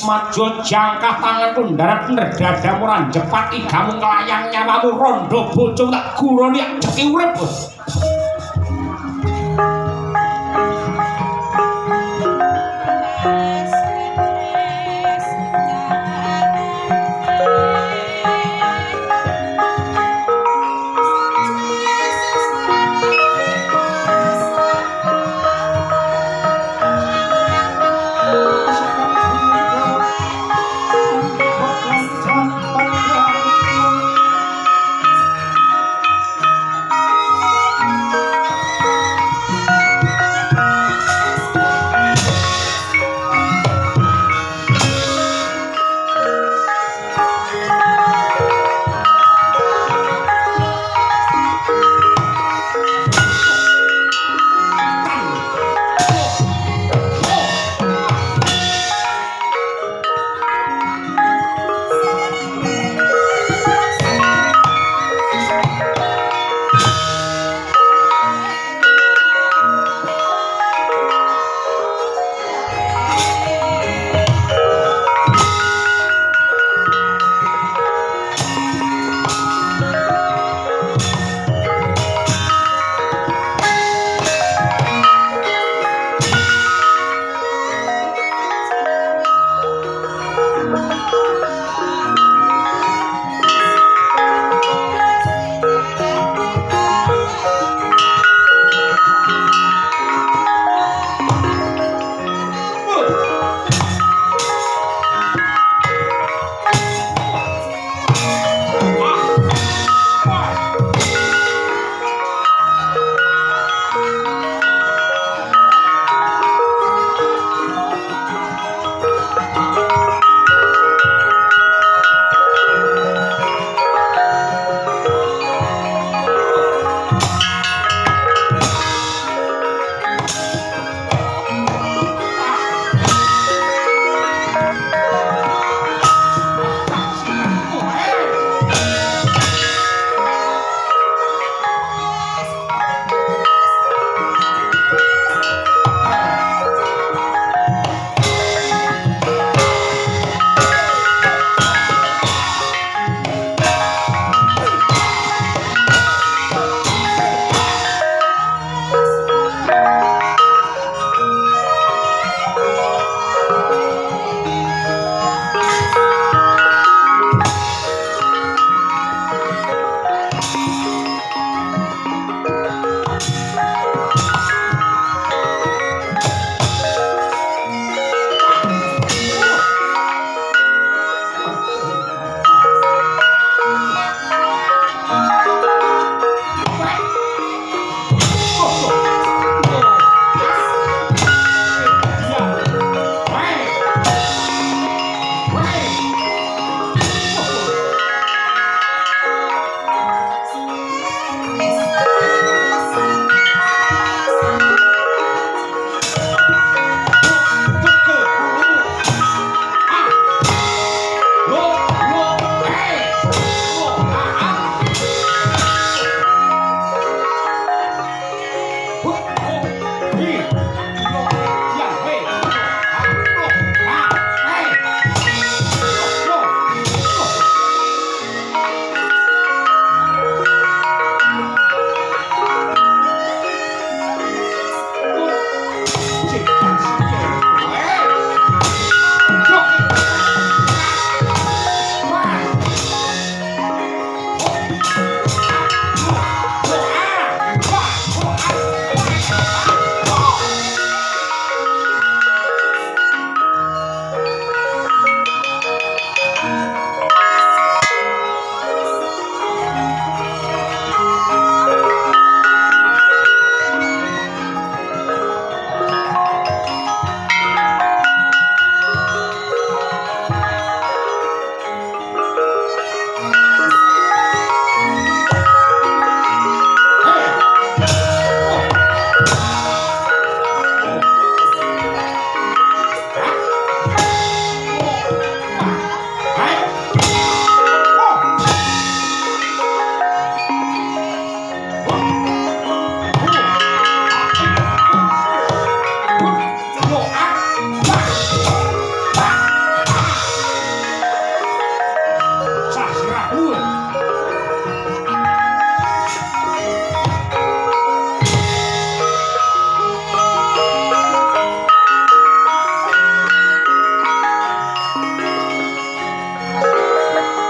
maju jangkah tanganku ndarat nerdadamu ran jepat igamu nglayang nyawamu rondo bojo tak guroni ceki urip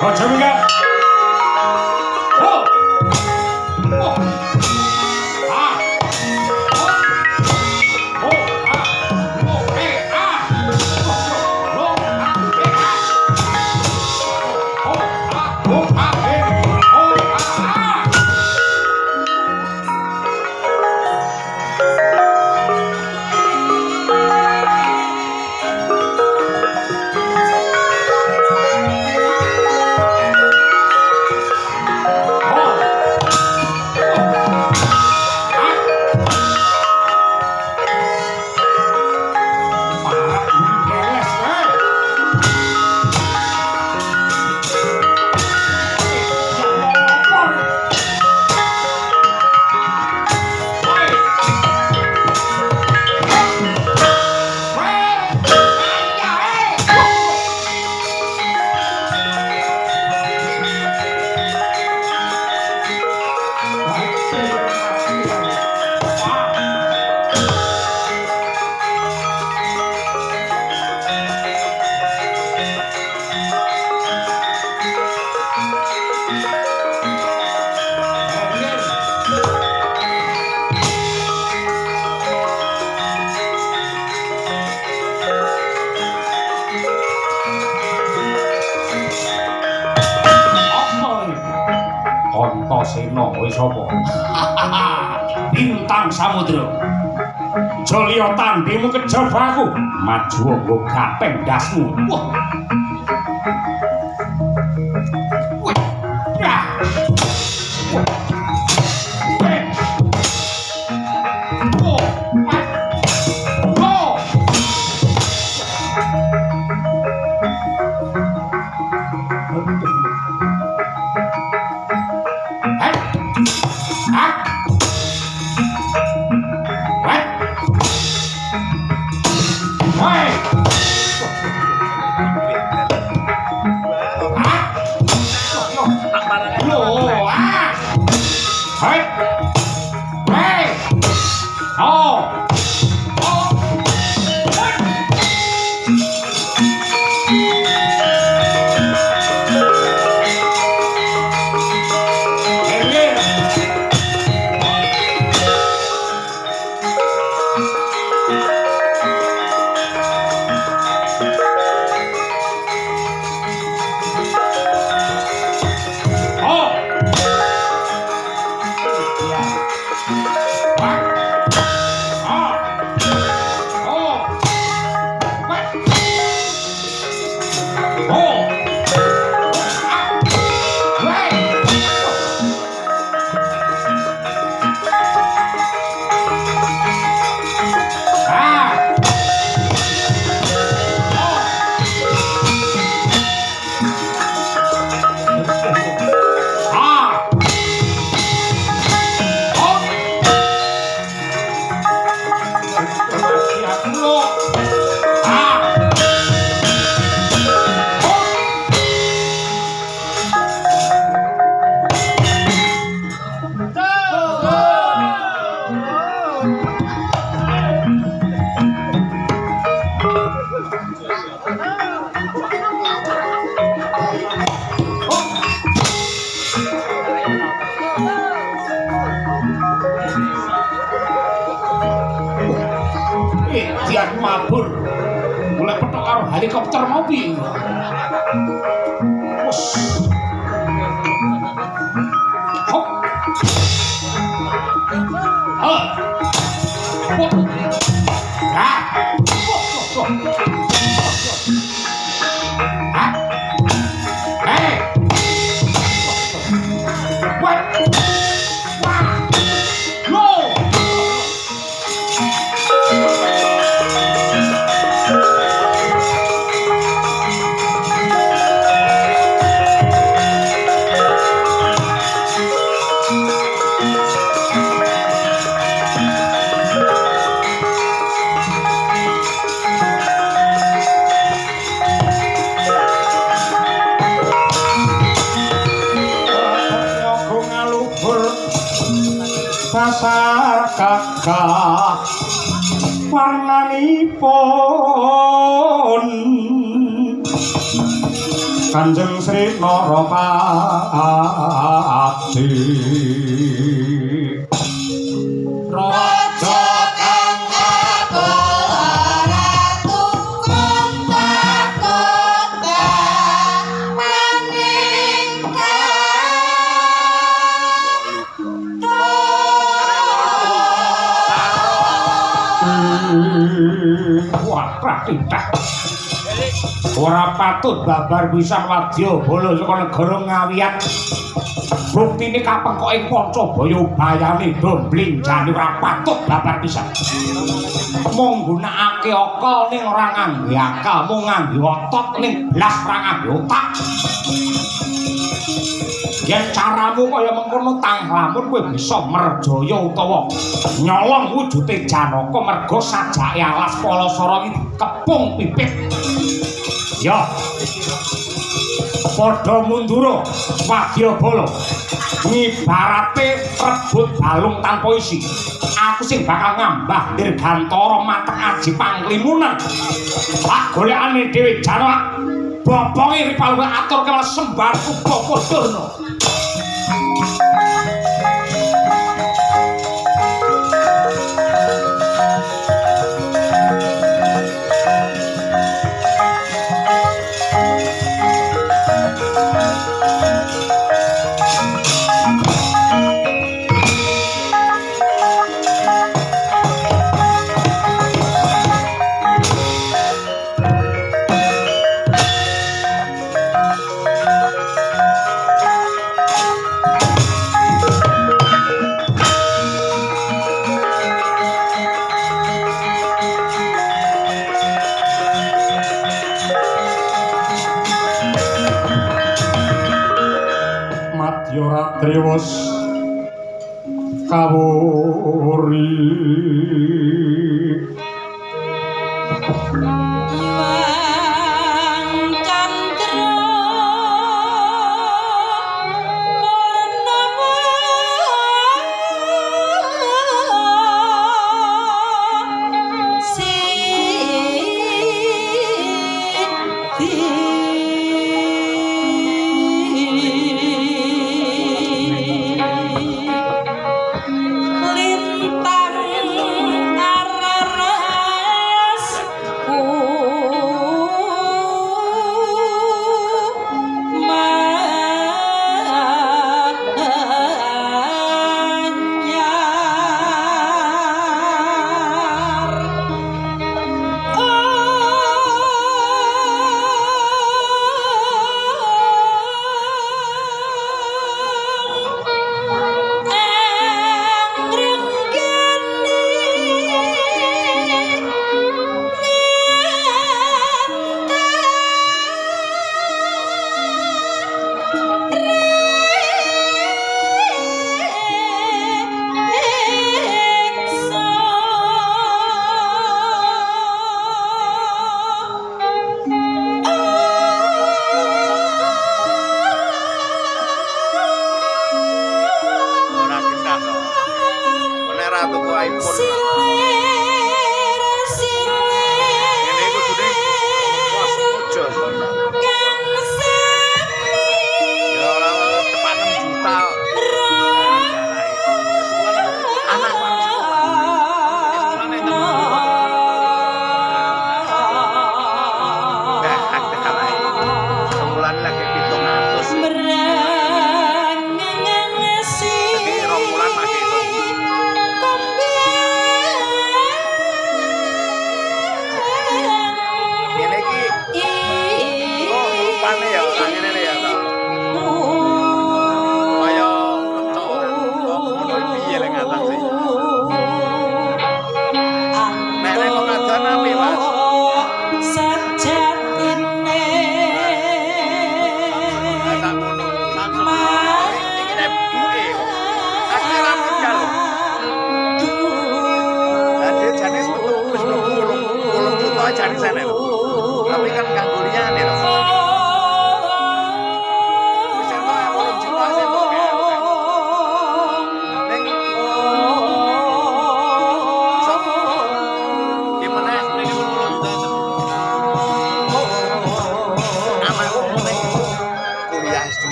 Aja minggat. Oh. Oh. Ah. Oh. Oh. Ah. Oh. Ah. Oh. Ah. Oh. Ah. Oh. Ah. Oh. Ah. Antasena kowe sapa? Bintang Samudra. Jolya tandhimu kejaba aku. Maju nggo gapeng ndasmu. Wah. Ya. Dian mabur mulai petok karo helikopter mau piye wes hop pasar kakak warnanipun Kanjeng Sri Narapati Raja kang apel ratu Kontakota maningkat wah praktitah ora patut babar pisan wadyabala saka negara Ngawiyat. Buktine kapengkok ing Pancabaya bayane dombling jane ora patut babar pisan. Mung gunakake akal ning ora nganggo akal, mung nganggo otot ning blas ora nganggo otak. Yen caramu kaya mengkono tang lamun kowe bisa merjaya utawa nyolong wujude Janaka merga sajake alas Palasara iki kepung pipit. Ya. Padha mundura wadyabala. Ngibarate rebut balung tanpa isi. Aku sing bakal ngambah dirgantara mateng aji panglimunan. Tak golekane dhewe Janaka. Boponge ripaluwe atur kewala sembarku Bapa Durna. Triwos kawuri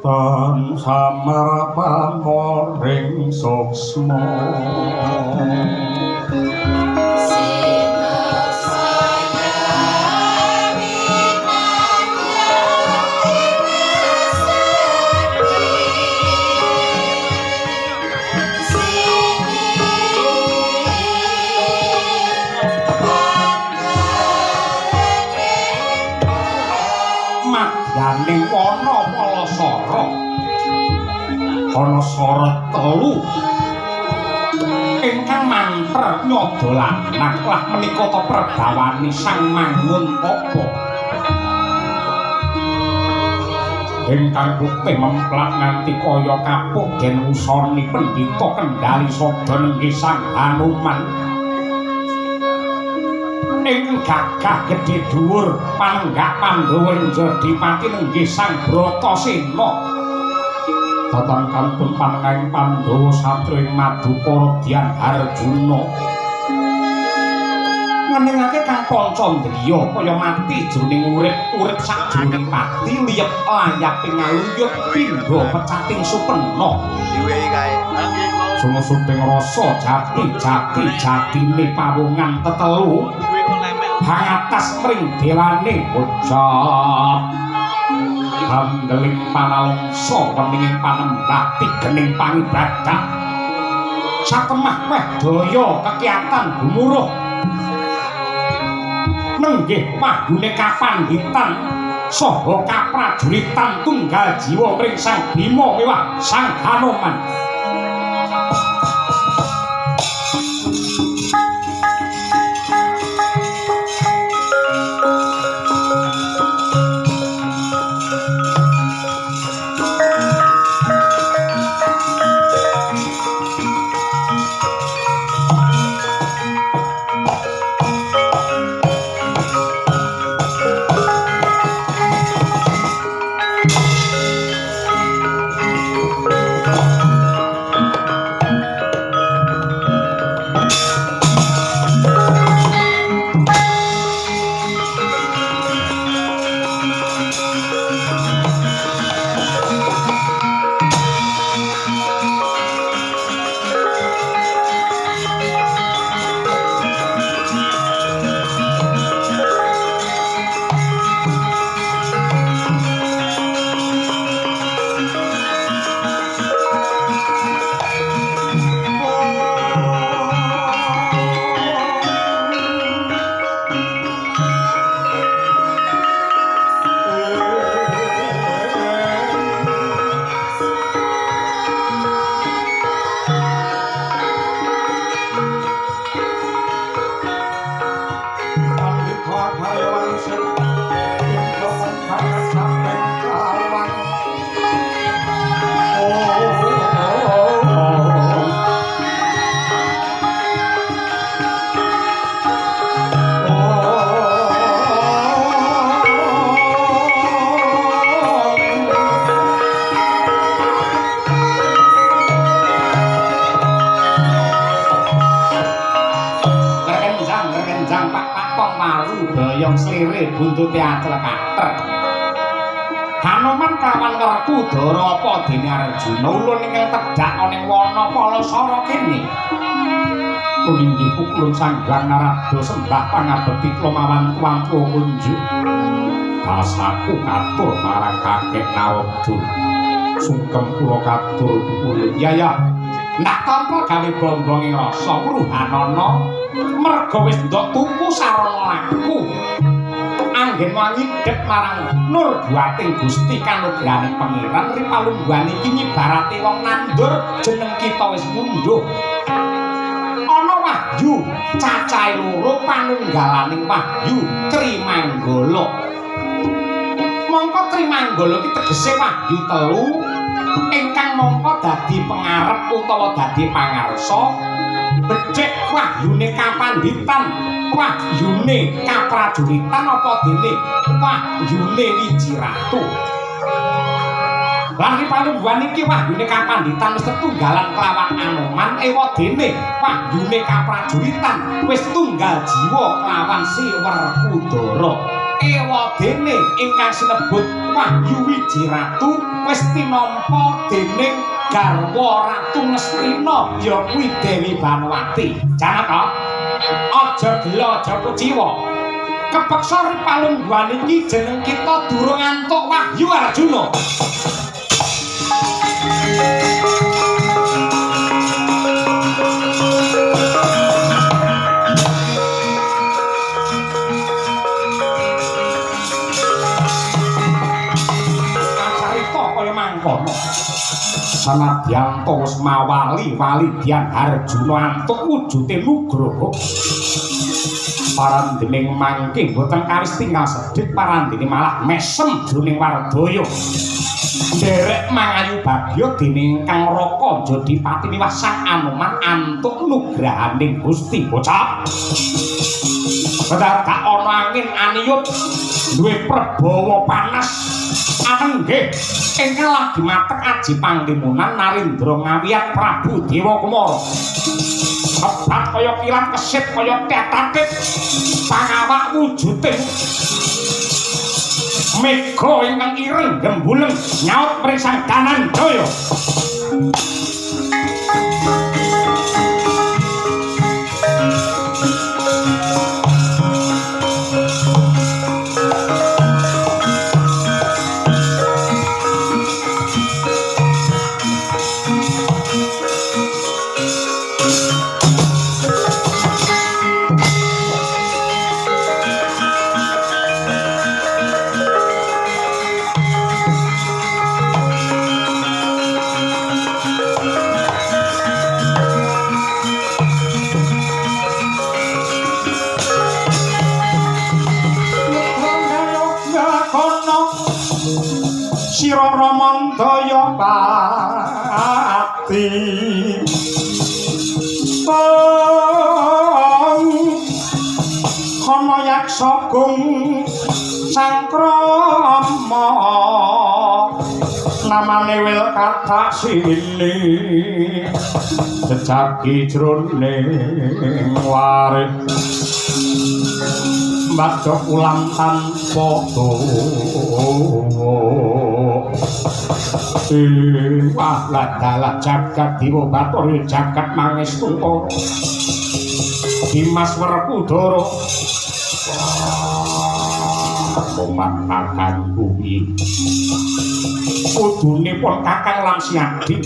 tan samarapan moring suksma madyaning wana palasara ana sorot telu ingkang manter nyodolan lah menika ta perdawani sang mangun apa ingkang bukti memplak nganti kaya kapuk gen usoni pendhita kendali sada nenggih sang Hanuman ing gagah gedhe dhuwur panenggak Pandhawa Jodipati nenggih sang Bratasena tatangkantun panengahing Pandhawa satru ing Madukara Dyan Arjuna ngeningake Kang Pancandriya kaya mati jroning urip sajroning pati liyep layaping ngaluyut pindha pecating supena diwehi kae sumusuping rasa jati-jatine pawongan tetelu hangatas mring dewane bocah handeling panalongso weninging panembah tigening pangibadah satemah weh daya kekiyatan gumuruh nenggih mahune kapandhitan saha kaprajuritan tunggal jiwa mring sang Bima miwah sang Hanuman buntuté atlekater Hanuman kawan ngerku dara apa dene Arjuna ulun ingkang tedhak ana ing wana palasara kene puninggih pukulun sanggang narada sembah pangabekti klomawan tuangku kunjuk kasaku katur marang kakek Nawedul sungkem kula katur pukulun ya nak tanpa gawe bombonge rasa wruhanana merga wis ndok tuku sarana laku anggen wangi dek marang nur buating Gusti kanugrahaning pangeran ripalungguhan iki nyibarate wong nandur jeneng kita wis mundhuh ana wahyu cacahe loro panunggalaning wahyu Trimanggala mongko Trimanggala iki tegese wahyu telu ingkang mongko dadi pengarep utawa dadi pangarsa becik wahyune kapandhitan wahyune kaprajuritan apa dene wahyune wiji ratu lan panungguhan iki wahyune kapandhitan wis setunggalan kelawan Anoman ewa dene wahyune kaprajuritan wis tunggal jiwa kelawan Si Werkudara ewadene ingkang sinebut Wahyu Wijiratu wis tinampa dening garwa Ratu Ngastina ya kuwi Dewi Banwati. Janaka aja gelo aja kuciwa. Kepeksa ripalungguhan iki jeneng kita durung antuk Wahyu Arjuna. Sanadyan wis mawali Walidyan Arjuna antuk wujude Nugroho. Parandening mangke boten kawis tinggal sedhik parandene malah mesem jroning Wardaya. Nderek mangayu bagya dene ingkang Raka Jodipati miwah Sang Anoman antuk nugrahaning Gusti bocah. Dadak ana angin aniyup duwe prabawa panas. Anenggih ingkang lagi matek aji panglimunan Narendra ngawiyat Prabu Dewa Kumara. Hebat kaya kilat kesit kaya tetakit pangawak wujuding mega ingkang ireng gembuleng nyaut mrisang Dananjaya. Sira Ramandaya Pati ana yaksa gung Sangkrama namane wil kathah sini jejaki jroning waris mbadha ulang tanpa wah ladalah jagat Dewa Bathara jagat Mangestuta Dimas Werkudara pemakakan kuwi kudune pun Kakang Lamsiadi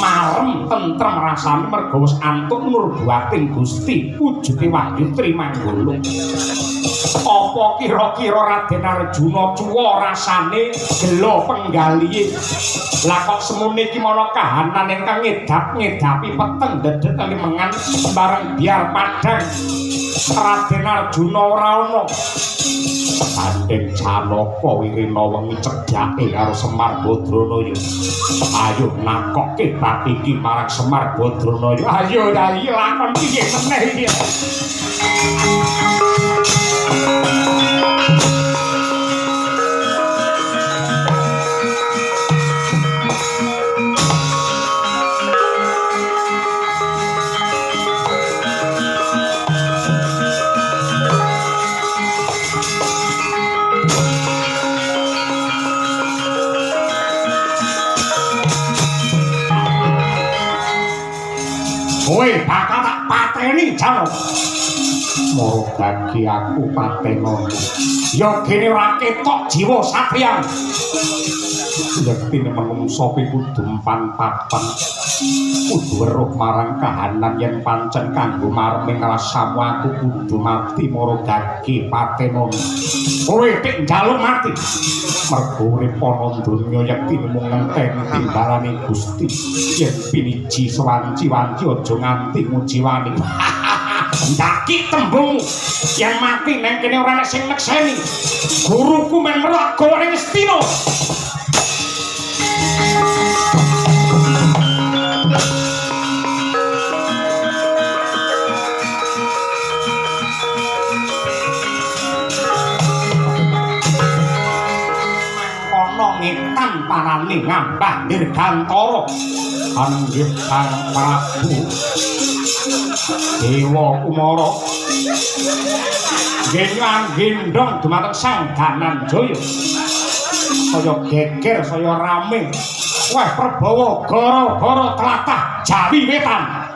marem tentrem rasane merga wis antuk nurbuating Gusti wujude Wahyu Trimanggala. Apa kira-kira Raden Arjuna cuwa rasane gelo penggalihe. Lah kok semune iki mana kahanan ingkang ngedap-ngedapi peteng dedet limengan bareng biar padang. Raden Arjuna ora ana. Pandeng Janaka wirina wengi cedhake karo Semar Badranaya. Ayo nakokke bab iki marang Semar Badranaya. Ayo lakon piye meneh iki. Kowe bakal tak pateni Janaka. Moro bagi aku patenono. Ya gene ora ketok jiwa satriyan. Yektine menungso kudu empan-papan. Kudu weruh marang kahanan yen pancen kanggo marming rasamu aku kudu mati moro gagi patenono. Kowe tek njaluk mati. Mergo urip ana donya yektine mung ngenteni timbalane Gusti. Yen piniji sewanci-wanci aja nganti mujiwani. Ndaki tembung yang mati nang kene ora ana sing nekseni. Guruku men mergo ning Ngastina. Ana ngetan parane ngambah dirgantara. Anggih Kang Prabu Dewa Kumara Gengan gendong dumateng Sang Dananjaya. Saya geger saya rame. Wah Prabawa gara-gara tlatah Jawi Wetan.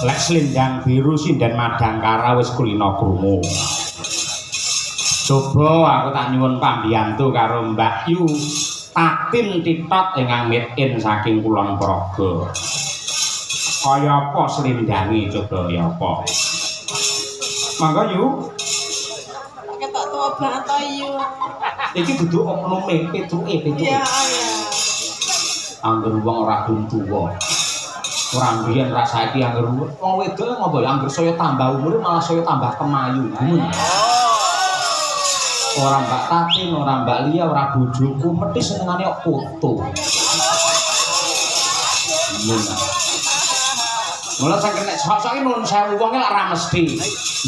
Lek Slendang Biru Sinden Madangkara wis kulino krungu. Coba aku tak nyuwun pambiyantu karo Mbak Yu Tatin Titot ingkang made-in saking Kulon Progo. Kaya apa slindangi coba ya apa? Mangga Yu. Ketok tuwa banget to Yu. Iki dudu oknome petruke. Iya, iya. Angger wong ora gelem tuwa. Ora mbiyen ra saiki angger wong wedok ngopo ya angger saya tambah umure malah saya tambah kemayu. Ora Mbak Tatin, ora Mbak Lia, ora bojoku mesti senengane kok foto. Mula sing kena sok-soke nuwun sewu wong lek ora mesti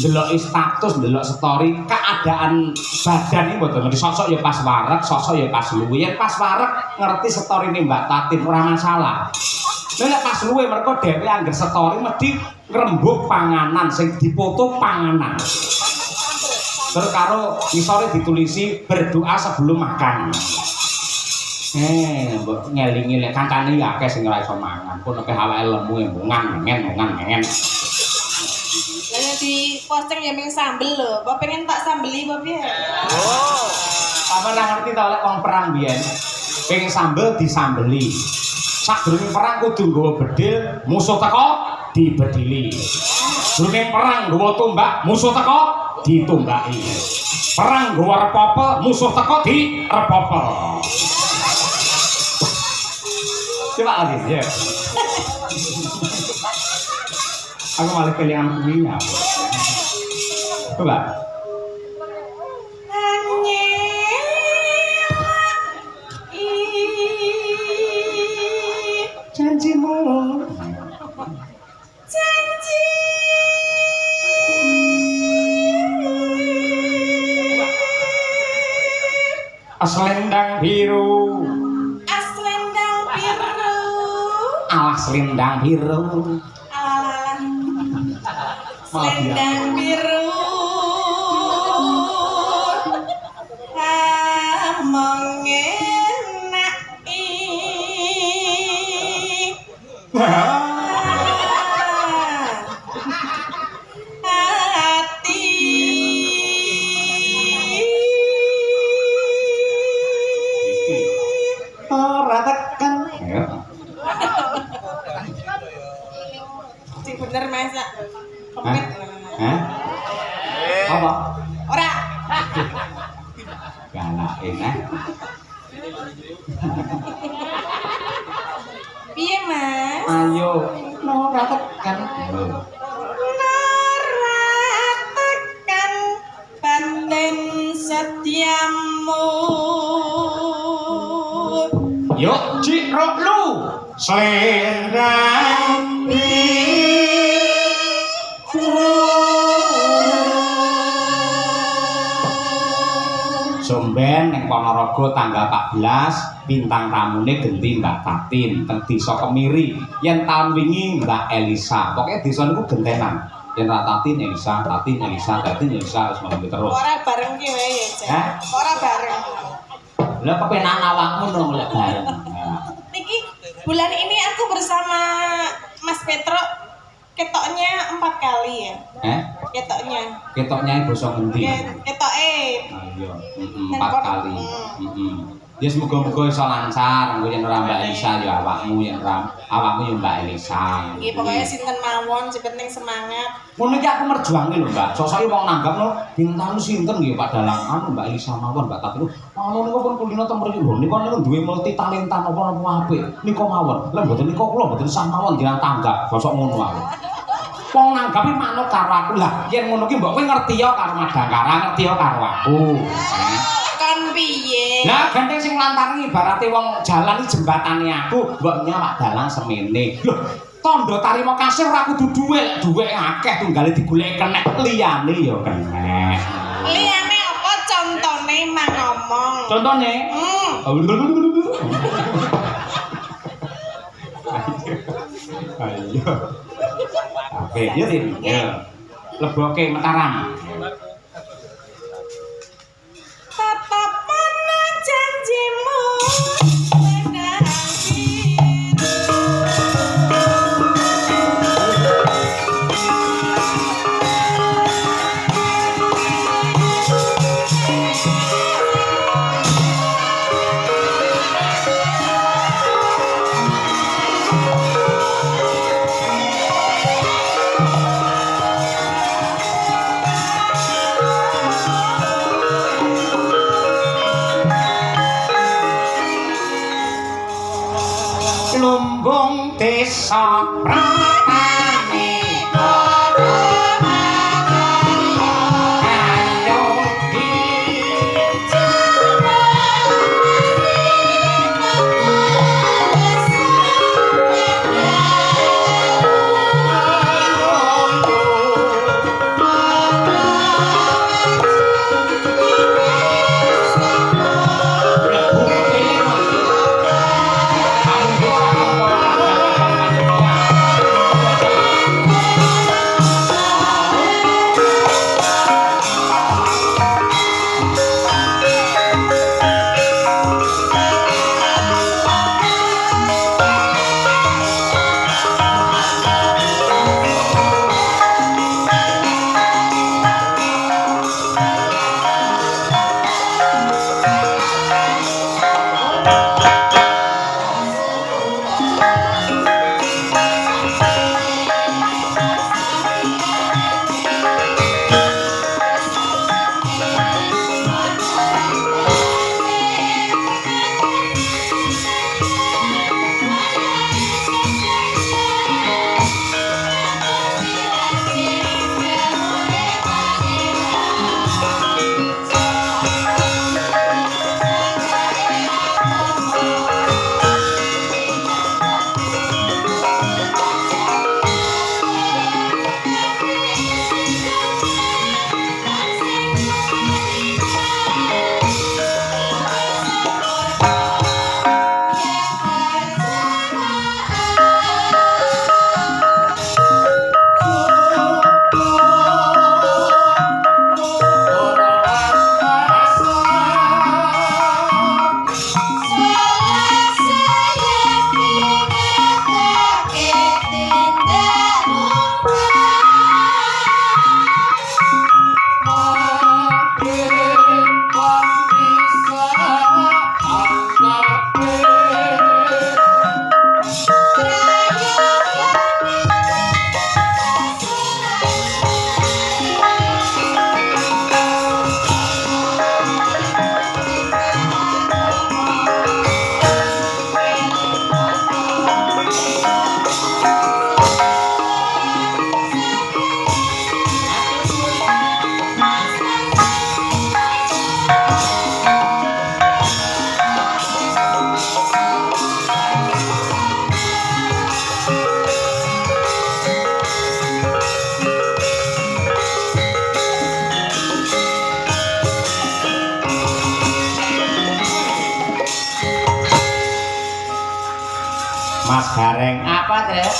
ndeloki status, ndelok story, keadaan badan iki mboten ngerti sok-sok ya pas wareg, sok-sok ya pas luwe. Yen pas wareg ngerti storine Mbak Tatin ora masalah. Nek pas luwe mergo dhewe angger story mesti ngrembug panganan sing dipoto panganan. Terus karo isore ditulisi berdoa sebelum makan. Mbok ngelingi lek kancane ya akeh sing ora iso mangan. Pun akeh awake lemu mengen. Lah di posting ya ming sambel lho. Apa pengen tak sambeli apa piye? Oh. Apa ora ngerti ta lek wong perang biyen. Pengen sambel disambeli. Sadurunge perang kudu nggawa bedil, musuh teko dibedili. Durunge perang nggawa tombak, musuh teko ditumbaki. Perang nggawa repopel, musuh teko direpopel. Coba lagi ya. Aku malah kelingan kulinya. Coba. Janjimu. Janji. Selendang biru. Selendang biru. Alah selendang biru. Alah. Selendang biru. Among enaki. Hati. Ora tekan. Sing bener masak. Kompet. Hah? Apa? Ora. Galak enak. Piye, Mas? Ayo, ora tekan. Nora tekan batin setiamu. Yuk, Cik Roklu. Selendang biru. Somben ning Ponorogo tanggal 14 bintang tamune genti Mbak Tatin teng Desa Kemiri. Yen taun wingi Mbak Elisa. Pokoke desa niku gentenan. Yen ra Tatin Elisa, Tatin Elisa, Tatin Elisa wis ngono terus. Ora bareng ki wae ya, Cek. Hah? Ora bareng. Lah kepenak awakmu no lek bareng. Niki bulan ini aku bersama Mas Petro ketoknya 4 kali ya. Ketoknya. Ketoknya basa ngendi? Ketoke. Ayo, 4 kali. Ya semoga-moga iso lancar, engko yen ora Mbak Elisa ya awakmu, yen ora awakmu ya Mbak Elisa. Nggih, pokoke sinten mawon, sing penting semangat. Ngono iki aku merjuangi lho, Mbak. Sok-soke wong nanggap lho, bintang sinten nggih Pak Dalang anu Mbak Elisa mawon, Mbak Tatin. Anu niku pun kulino teng mriki lho, niku duwe multi talenta napa-napa apik. Niku mawon. Lah mboten niku kula mboten sah mawon jenengan tanggap, bosok ngono aku. Wong nanggapi manut karo aku. Lah yen ngono ki mbok kowe ngerti ya karo Madangkara, ngerti ya karo aku. Kan piye? Lah ganteng sing lantaran ibarate wong jalan iki jembatane aku, mbok nyawak dalang semene. Lho, tandha tarima kasih ora kudu dhuwit, dhuwit akeh tunggale digoleki kenek, liyane ya kenek. Liyane apa contone mang ngomong? Contone? Ayo. Oke, ya Tin. Ya. Leboke Mataram. Tatapan janjimu selendang biru. lumbung desa pratane Mas Gareng apa, Tret?